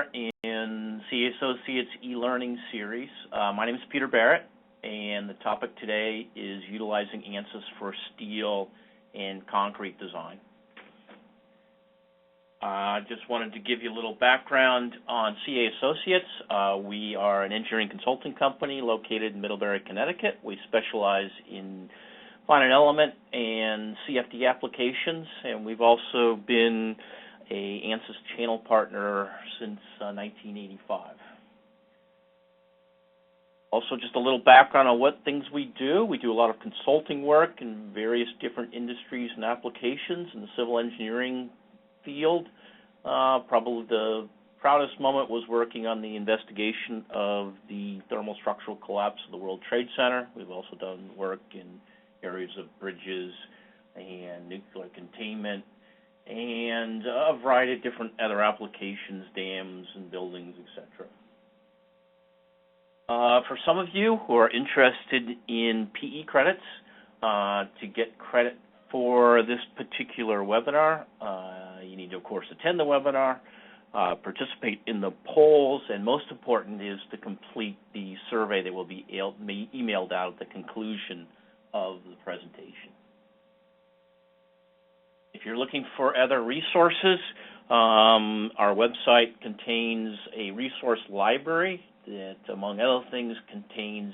in CAE Associates e-learning series. My name is Peter Barrett, and the topic today is utilizing ANSYS for steel and concrete design. I just wanted to give you a little background on CAE Associates. We are an engineering consulting company located in Middlebury, Connecticut. We specialize in finite element and CFD applications, and we've also been a ANSYS channel partner since 1985. Also, just a little background on what things we do. We do a lot of consulting work in various different industries and applications in the civil engineering field. Probably the proudest moment was working on the investigation of the thermal structural collapse of the World Trade Center. We've also done work in areas of bridges and nuclear containment and a variety of different other applications, dams and buildings, etc. For some of you who are interested in PE credits, to get credit for this particular webinar, you need to, of course, attend the webinar, participate in the polls, and most important is to complete the survey that will be emailed out at the conclusion of the presentation. If you're looking for other resources, our website contains a resource library that, among other things, contains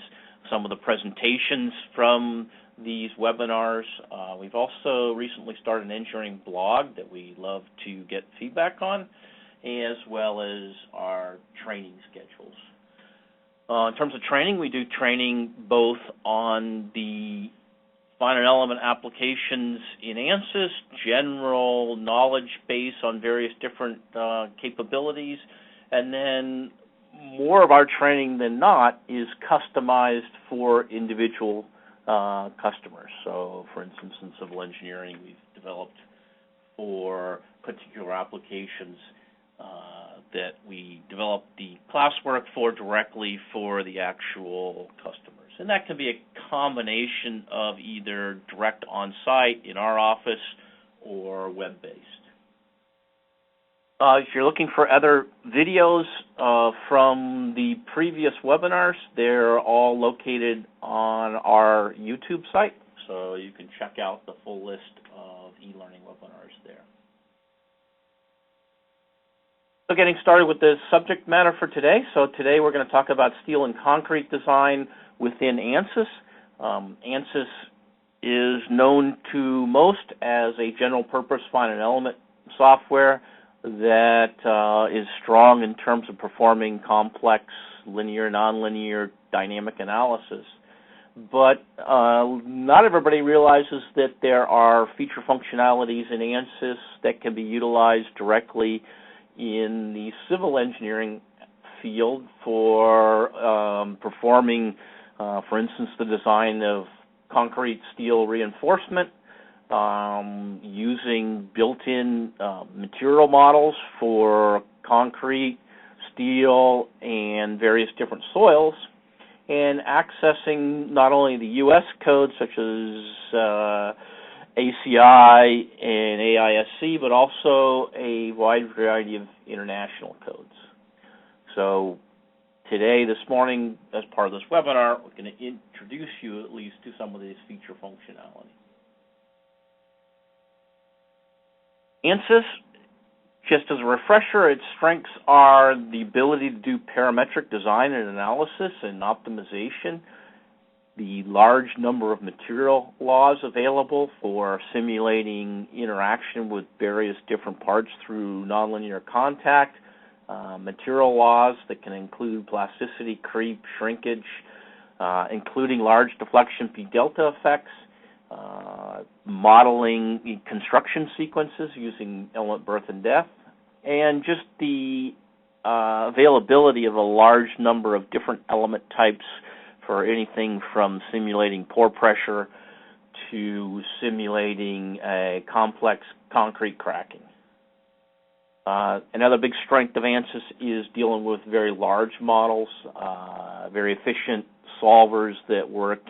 some of the presentations from these webinars. We've also recently started an engineering blog that we love to get feedback on, as well as our training schedules. In terms of training, we do training both on the finite element applications in ANSYS, general knowledge base on various different capabilities, and then more of our training than not is customized for individual customers. So, for instance, in civil engineering, we've developed for particular applications that we develop the classwork for directly for the actual customers. And that can be a combination of either direct on-site in our office or web-based. If you're looking for other videos from the previous webinars, they're all located on our YouTube site, so you can check out the full list of e-learning webinars there. So getting started with the subject matter for today. So today we're going to talk about steel and concrete design within ANSYS. ANSYS is known to most as a general purpose finite element software that is strong in terms of performing complex linear, nonlinear dynamic analysis. But not everybody realizes that there are feature functionalities in ANSYS that can be utilized directly in the civil engineering field for performing, for instance, the design of concrete steel reinforcement, using built-in material models for concrete, steel, and various different soils, and accessing not only the U.S. codes such as ACI and AISC, but also a wide variety of international codes. So today, this morning, as part of this webinar, we're going to introduce you at least to some of these feature functionality. ANSYS, just as a refresher, its strengths are the ability to do parametric design and analysis and optimization, the large number of material laws available for simulating interaction with various different parts through nonlinear contact, material laws that can include plasticity, creep, shrinkage, including large deflection P delta effects, modeling construction sequences using element birth and death, and just the availability of a large number of different element types for anything from simulating pore pressure to simulating a complex concrete cracking. Another big strength of ANSYS is dealing with very large models, very efficient solvers that work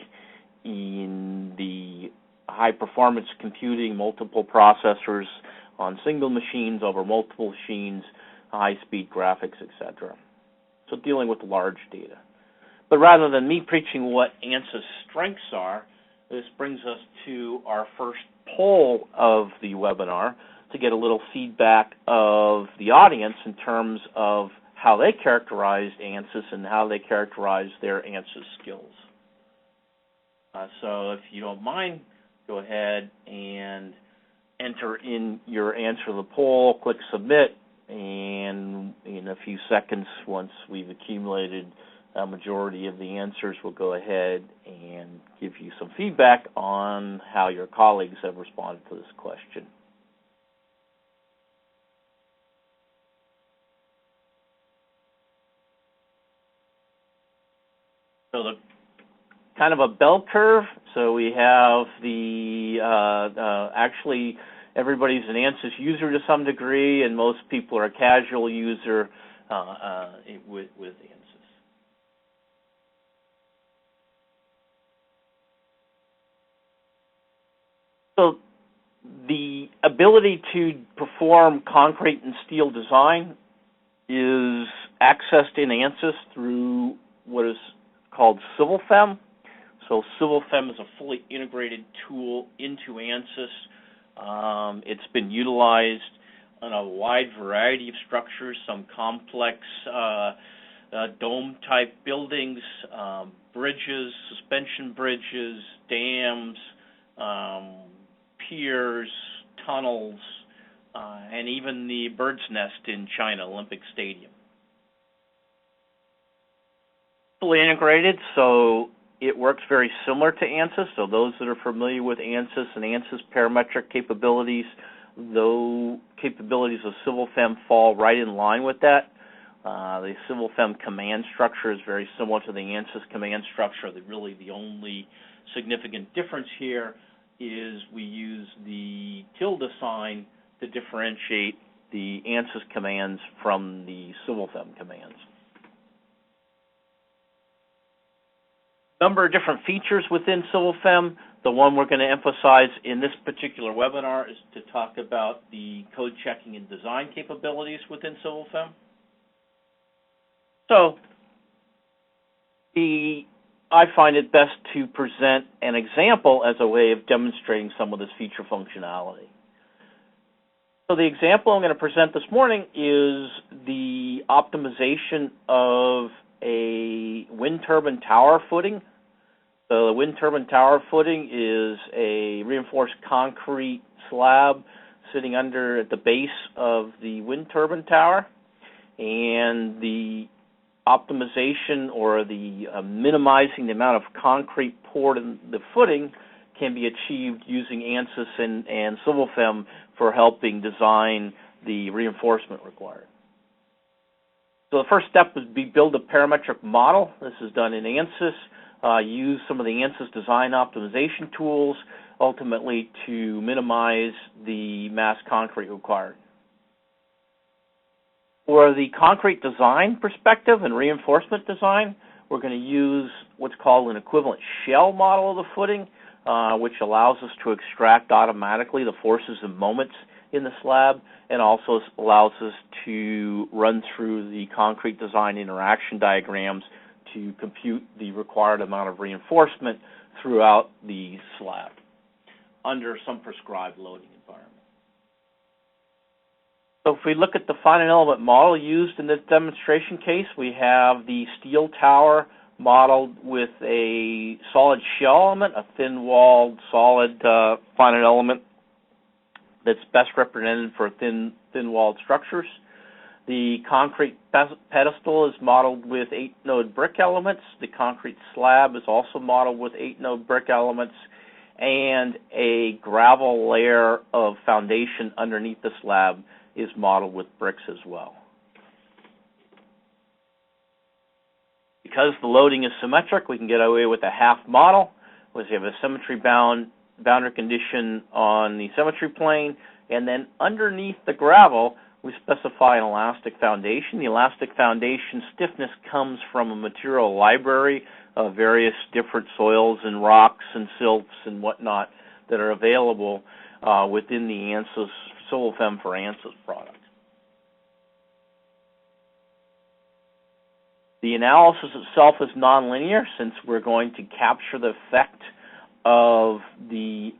in the high-performance computing, multiple processors on single machines over multiple machines, high-speed graphics, etc. So dealing with large data. But rather than me preaching what ANSYS strengths are, this brings us to our first poll of the webinar to get a little feedback of the audience in terms of how they characterized ANSYS and how they characterized their ANSYS skills. So if you don't mind, go ahead and enter in your answer to the poll, click submit, and in a few seconds, once we've accumulated a majority of the answers, we'll go ahead and give you some feedback on how your colleagues have responded to this question. So the kind of a bell curve. So we have the actually everybody's an ANSYS user to some degree, and most people are a casual user with ANSYS. So the ability to perform concrete and steel design is accessed in ANSYS through what is called CivilFEM. So CivilFEM is a fully integrated tool into ANSYS. It's been utilized on a wide variety of structures, some complex dome-type buildings, bridges, suspension bridges, dams, piers, tunnels, and even the bird's nest in China, Olympic Stadium. Fully integrated, so it works very similar to ANSYS. So those that are familiar with ANSYS and ANSYS parametric capabilities, those capabilities of CivilFEM fall right in line with that. The CivilFEM command structure is very similar to the ANSYS command structure. Really the only significant difference here is we use the tilde sign to differentiate the ANSYS commands from the CivilFEM commands. Number of different features within CivilFEM. The one we're going to emphasize in this particular webinar is to talk about the code checking and design capabilities within CivilFEM. So I find it best to present an example as a way of demonstrating some of this feature functionality. So the example I'm going to present this morning is the optimization of a wind turbine tower footing. So the wind turbine tower footing is a reinforced concrete slab sitting under at the base of the wind turbine tower, and the optimization or the minimizing the amount of concrete poured in the footing can be achieved using ANSYS and CivilFEM for helping design the reinforcement required. So the first step would be build a parametric model. This is done in ANSYS. Use some of the ANSYS design optimization tools, ultimately to minimize the mass concrete required. For the concrete design perspective and reinforcement design, we're going to use what's called an equivalent shell model of the footing, which allows us to extract automatically the forces and moments in the slab, and also allows us to run through the concrete design interaction diagrams to compute the required amount of reinforcement throughout the slab under some prescribed loading environment. So if we look at the finite element model used in this demonstration case, we have the steel tower modeled with a solid shell element, a thin-walled, solid finite element that's best represented for thin-walled structures. The concrete pedestal is modeled with 8-node brick elements. The concrete slab is also modeled with 8-node brick elements, and a gravel layer of foundation underneath the slab is modeled with bricks as well. Because the loading is symmetric, we can get away with a half model, which we have a symmetry boundary condition on the symmetry plane, and then underneath the gravel, we specify an elastic foundation. The elastic foundation stiffness comes from a material library of various different soils and rocks and silts and whatnot that are available within the ANSYS CivilFEM for ANSYS product. The analysis itself is nonlinear since we're going to capture the effect of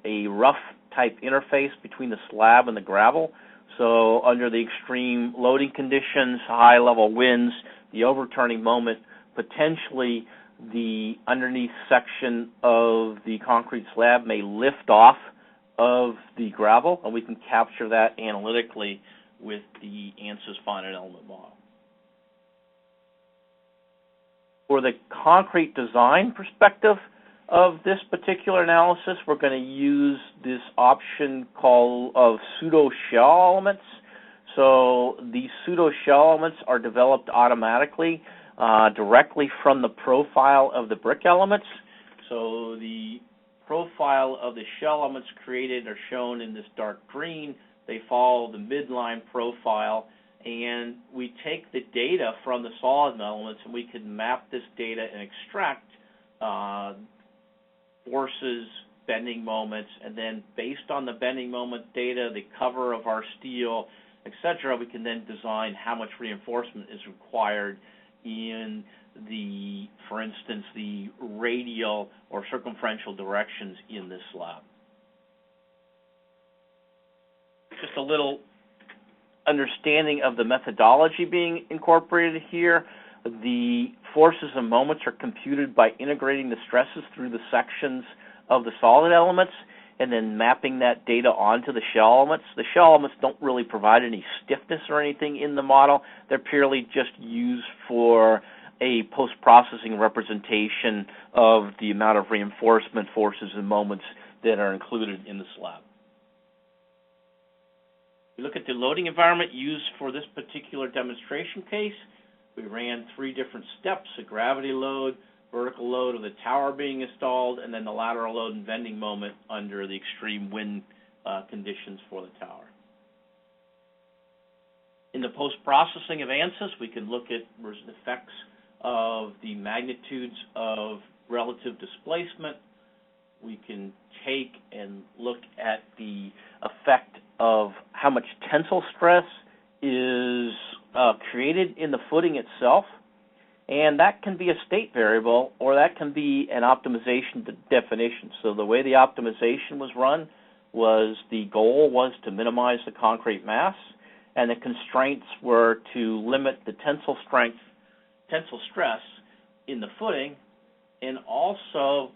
a rough type interface between the slab and the gravel. So under the extreme loading conditions, high level winds, the overturning moment, potentially the underneath section of the concrete slab may lift off of the gravel, and we can capture that analytically with the ANSYS finite element model. For the concrete design perspective of this particular analysis, we're going to use this option called of pseudo shell elements. So these pseudo shell elements are developed automatically directly from the profile of the brick elements. So the profile of the shell elements created are shown in this dark green. They follow the midline profile, and we take the data from the solid elements and we can map this data and extract forces, bending moments, and then based on the bending moment data, the cover of our steel, etc., we can then design how much reinforcement is required in the, for instance, the radial or circumferential directions in this slab. Just a little understanding of the methodology being incorporated here. The forces and moments are computed by integrating the stresses through the sections of the solid elements and then mapping that data onto the shell elements. The shell elements don't really provide any stiffness or anything in the model. They're purely just used for a post-processing representation of the amount of reinforcement forces and moments that are included in the slab. We look at the loading environment used for this particular demonstration case. We ran 3 different steps: a gravity load, vertical load of the tower being installed, and then the lateral load and bending moment under the extreme wind conditions for the tower. In the post-processing of ANSYS, we can look at the effects of the magnitudes of relative displacement. We can take and look at the effect of how much tensile stress is created in the footing itself, and that can be a state variable or that can be an optimization definition. So the way the optimization was run was the goal was to minimize the concrete mass, and the constraints were to limit the tensile stress in the footing, and also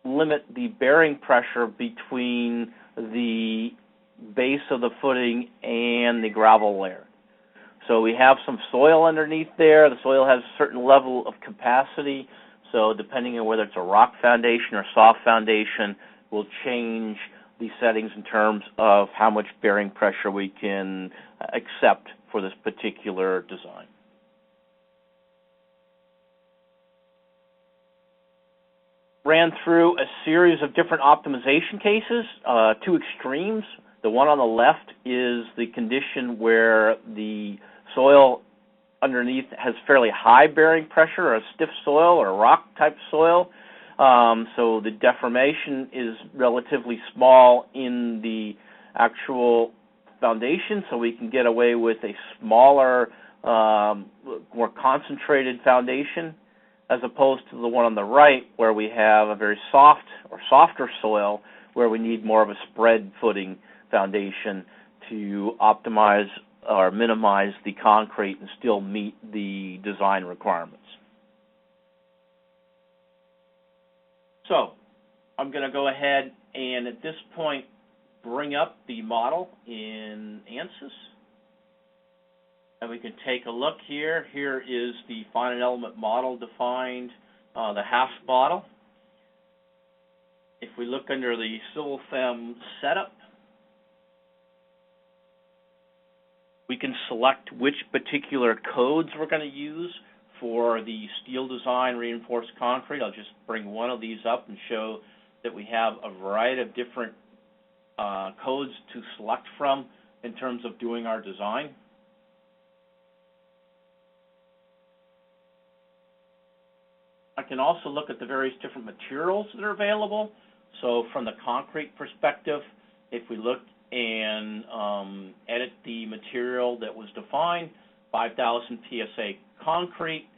limit the bearing pressure between the base of the footing and the gravel layer. So we have some soil underneath there. The soil has a certain level of capacity, so depending on whether it's a rock foundation or soft foundation, we'll change the settings in terms of how much bearing pressure we can accept for this particular design. Ran through a series of different optimization cases, 2 extremes. The one on the left is the condition where the soil underneath has fairly high bearing pressure, or a stiff soil or a rock type soil. So the deformation is relatively small in the actual foundation, so we can get away with a smaller, more concentrated foundation, as opposed to the one on the right where we have a very soft or softer soil where we need more of a spread footing foundation to optimize or minimize the concrete and still meet the design requirements. So I'm going to go ahead and at this point bring up the model in ANSYS. And we can take a look here. Here is the finite element model defined, the half model. If we look under the CivilFEM setup, we can select which particular codes we're going to use for the steel design reinforced concrete. I'll just bring one of these up and show that we have a variety of different codes to select from in terms of doing our design. I can also look at the various different materials that are available. So from the concrete perspective, if we look and edit the material that was defined, 5,000 PSA concrete,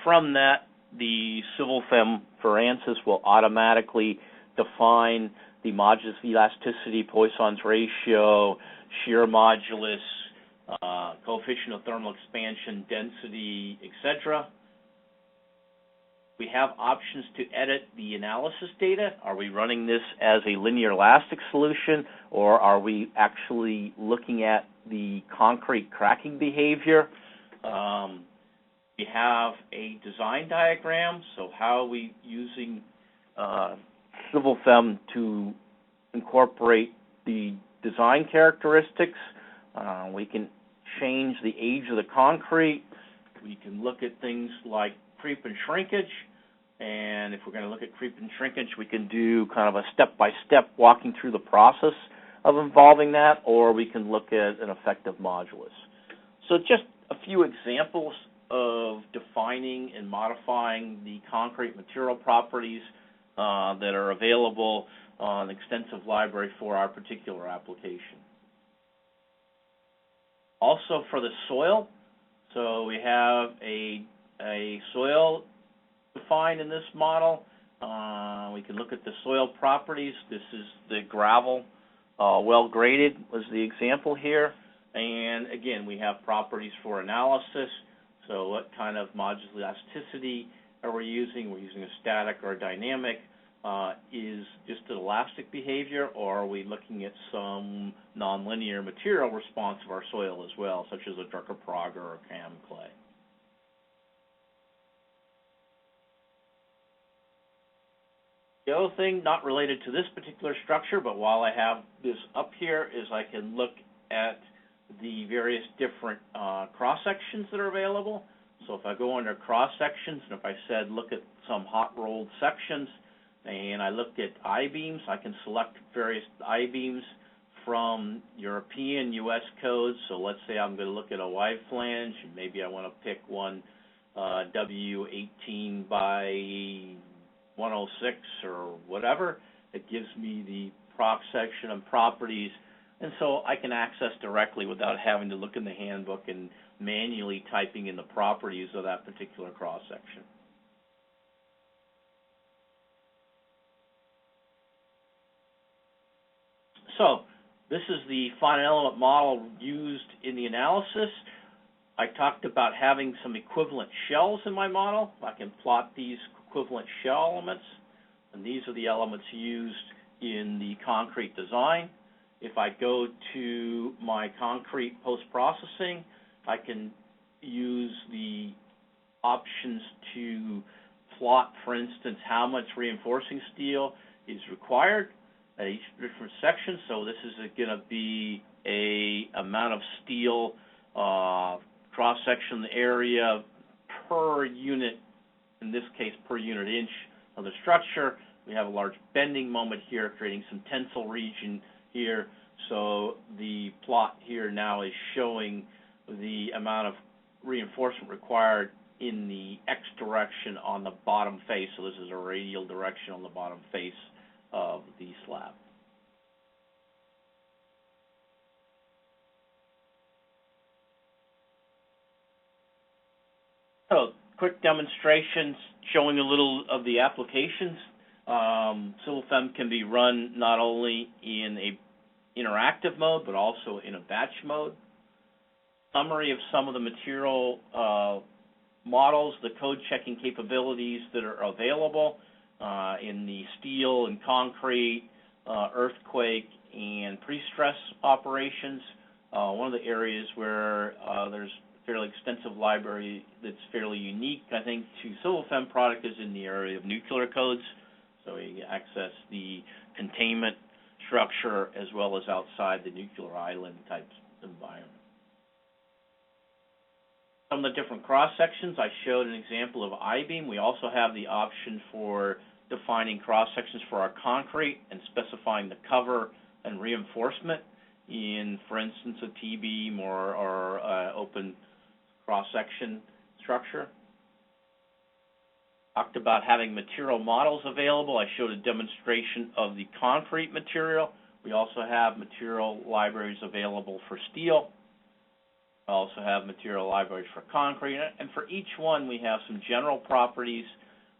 from that, the CivilFEM for ANSYS will automatically define the modulus elasticity, Poisson's ratio, shear modulus, coefficient of thermal expansion, density, etc. We have options to edit the analysis data. Are we running this as a linear elastic solution, or are we actually looking at the concrete cracking behavior? We have a design diagram, so how are we using CivilFEM to incorporate the design characteristics? We can change the age of the concrete. We can look at things like creep and shrinkage, and if we're going to look at creep and shrinkage, we can do kind of a step-by-step walking through the process of involving that, or we can look at an effective modulus. So just a few examples of defining and modifying the concrete material properties that are available on an extensive library for our particular application. Also for the soil, so we have a soil defined in this model. We can look at the soil properties. This is the gravel, well graded was the example here. And again, we have properties for analysis. So what kind of modulus elasticity are we using? We're using a static or a dynamic. Is just an elastic behavior, or are we looking at some nonlinear material response of our soil as well, such as a Drucker Prager or Cam clay? The other thing, not related to this particular structure, but while I have this up here, is I can look at the various different cross-sections that are available. So if I go under cross-sections, and if I said look at some hot-rolled sections, and I look at I-beams, I can select various I-beams from European, U.S. codes. So let's say I'm going to look at a wide flange, and maybe I want to pick one W18 by 106 or whatever. It gives me the cross-section and properties, and so I can access directly without having to look in the handbook and manually typing in the properties of that particular cross-section. So this is the finite element model used in the analysis. I talked about having some equivalent shells in my model. I can plot these equivalent shell elements, and these are the elements used in the concrete design. If I go to my concrete post-processing, I can use the options to plot, for instance, how much reinforcing steel is required at each different section. So this is going to be a amount of steel cross-section area per unit, in this case per unit inch of the structure. We have a large bending moment here, creating some tensile region here. So the plot here now is showing the amount of reinforcement required in the X direction on the bottom face. So this is a radial direction on the bottom face of the slab. So quick demonstrations showing a little of the applications. CivilFEM can be run not only in a interactive mode, but also in a batch mode. Summary of some of the material models, the code checking capabilities that are available in the steel and concrete, earthquake, and pre-stress operations. One of the areas where there's fairly extensive library that's fairly unique, I think, to CivilFEM product is in the area of nuclear codes. So you access the containment structure as well as outside the nuclear island type environment. Some of the different cross-sections, I showed an example of I-beam. We also have the option for defining cross-sections for our concrete and specifying the cover and reinforcement in, for instance, a T-beam or open cross-section structure. Talked about having material models available. I showed a demonstration of the concrete material. We also have material libraries available for steel. We also have material libraries for concrete, and for each one we have some general properties,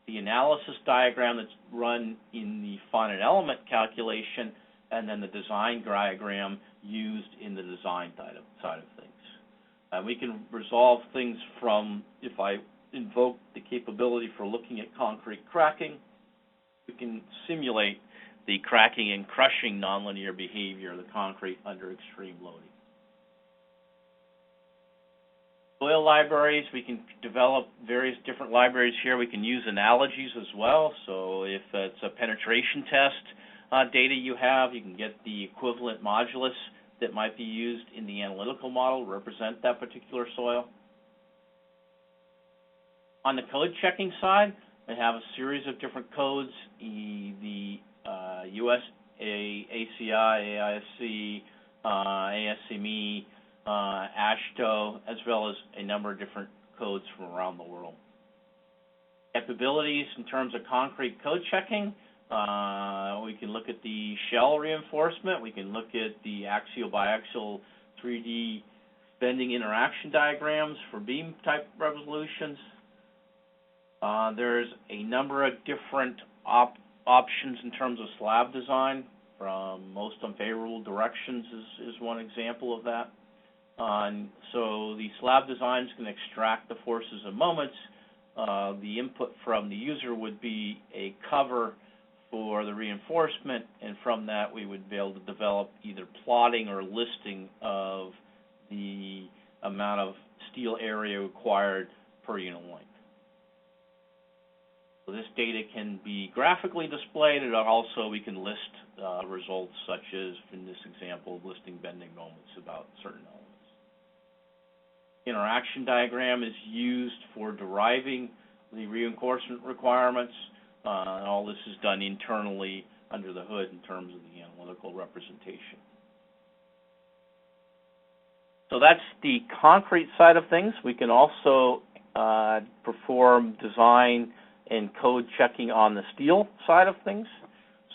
the analysis diagram that's run in the finite element calculation, and then the design diagram used in the design side of things. We can resolve things from, if I invoke the capability for looking at concrete cracking, we can simulate the cracking and crushing nonlinear behavior of the concrete under extreme loading. Soil libraries, we can develop various different libraries here. We can use analogies as well. So if it's a penetration test data you have, you can get the equivalent modulus that might be used in the analytical model to represent that particular soil. On the code checking side, we have a series of different codes, the US ACI, AISC, ASME, AASHTO, as well as a number of different codes from around the world. Capabilities in terms of concrete code checking, we can look at the shell reinforcement, we can look at the axial biaxial 3D bending interaction diagrams for beam type resolutions. There's a number of different options in terms of slab design, from most unfavorable directions is one example of that. So the slab designs can extract the forces and moments. The input from the user would be a cover for the reinforcement, and from that we would be able to develop either plotting or listing of the amount of steel area required per unit length. So this data can be graphically displayed, and also we can list results such as, in this example, listing bending moments about certain elements. Interaction diagram is used for deriving the reinforcement requirements. All this is done internally under the hood in terms of the analytical representation. So that's the concrete side of things. We can also perform design and code checking on the steel side of things.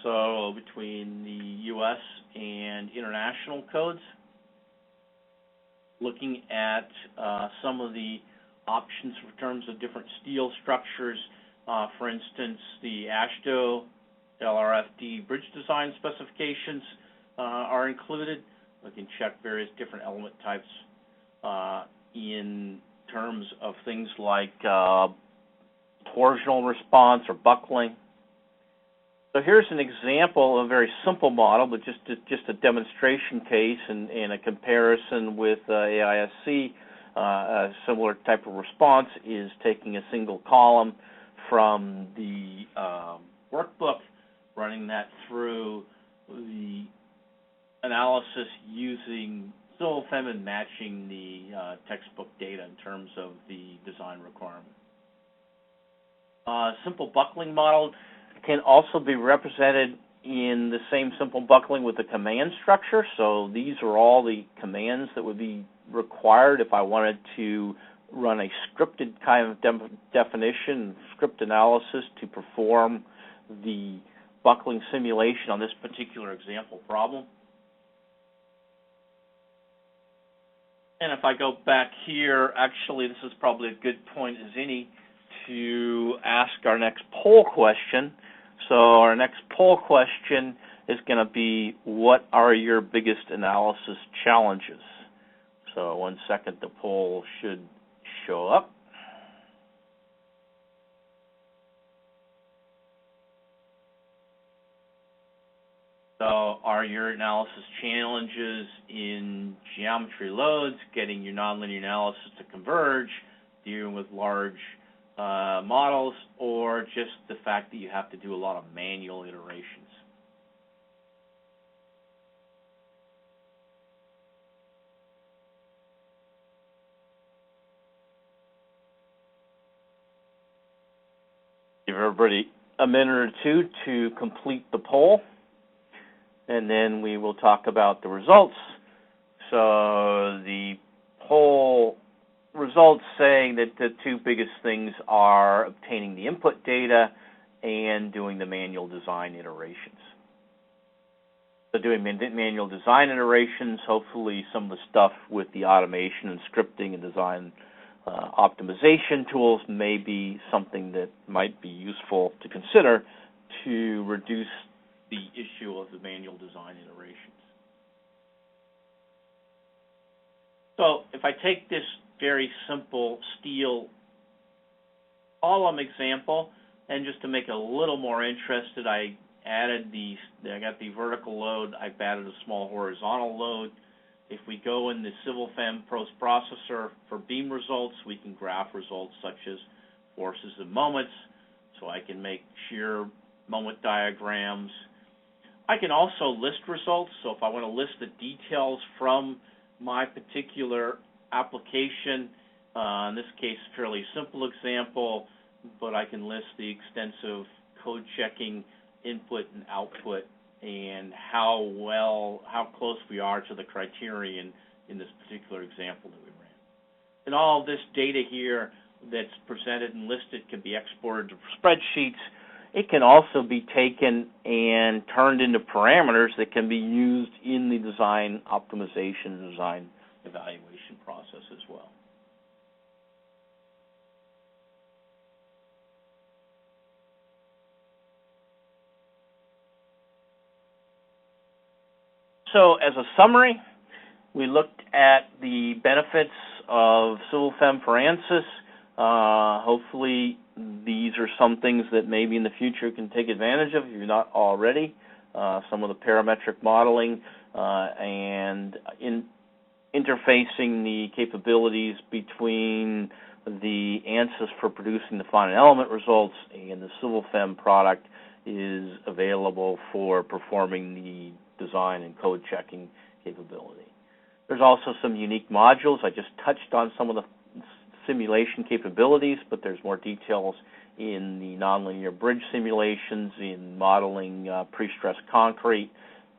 So between the US and international codes, looking at some of the options in terms of different steel structures. For instance, the AASHTO LRFD bridge design specifications are included. We can check various different element types in terms of things like torsional response or buckling. So here's an example of a very simple model, but just a demonstration case and a comparison with AISC. A similar type of response is taking a single column from the workbook, running that through the analysis using CivilFEM and matching the textbook data in terms of the design requirement. Simple buckling model can also be represented in the same simple buckling with the command structure. So these are all the commands that would be required if I wanted to run a scripted kind of definition, script analysis to perform the buckling simulation on this particular example problem. And if I go back here, actually this is probably a good point as any to ask our next poll question. So our next poll question is going to be, what are your biggest analysis challenges? So 1 second, the poll should show up. So are your analysis challenges in geometry loads, getting your nonlinear analysis to converge, dealing with large models, or just the fact that you have to do a lot of manual iterations? Give everybody a minute or two to complete the poll, and then we will talk about the results. So the poll results saying that the two biggest things are obtaining the input data and doing the manual design iterations. So doing manual design iterations, hopefully some of the stuff with the automation and scripting and design optimization tools may be something that might be useful to consider to reduce the issue of the manual design iterations. So if I take this very simple steel column example, and just to make it a little more interested, I got the vertical load, I've added a small horizontal load. If we go in the CivilFEM processor for beam results, we can graph results such as forces and moments, so I can make shear moment diagrams. I can also list results, so if I want to list the details from my particular application, in this case, fairly simple example, but I can list the extensive code checking input and output and how close we are to the criterion in this particular example that we ran. And all this data here that's presented and listed can be exported to spreadsheets. It can also be taken and turned into parameters that can be used in the design optimization, design evaluation process as well. So as a summary, we looked at the benefits of CivilFEM for ANSYS. Hopefully these are some things that maybe in the future you can take advantage of if you're not already. Some of the parametric modeling and interfacing the capabilities between the ANSYS for producing the finite element results and the CivilFEM product is available for performing the design and code checking capability. There's also some unique modules. I just touched on some of the simulation capabilities, but there's more details in the nonlinear bridge simulations, in modeling pre-stressed concrete,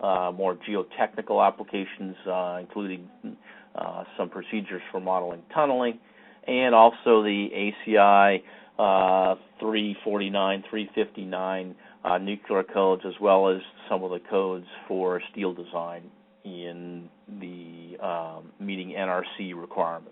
more geotechnical applications, including some procedures for modeling tunneling, and also the ACI 349, 359 nuclear codes, as well as some of the codes for steel design in the meeting NRC requirements.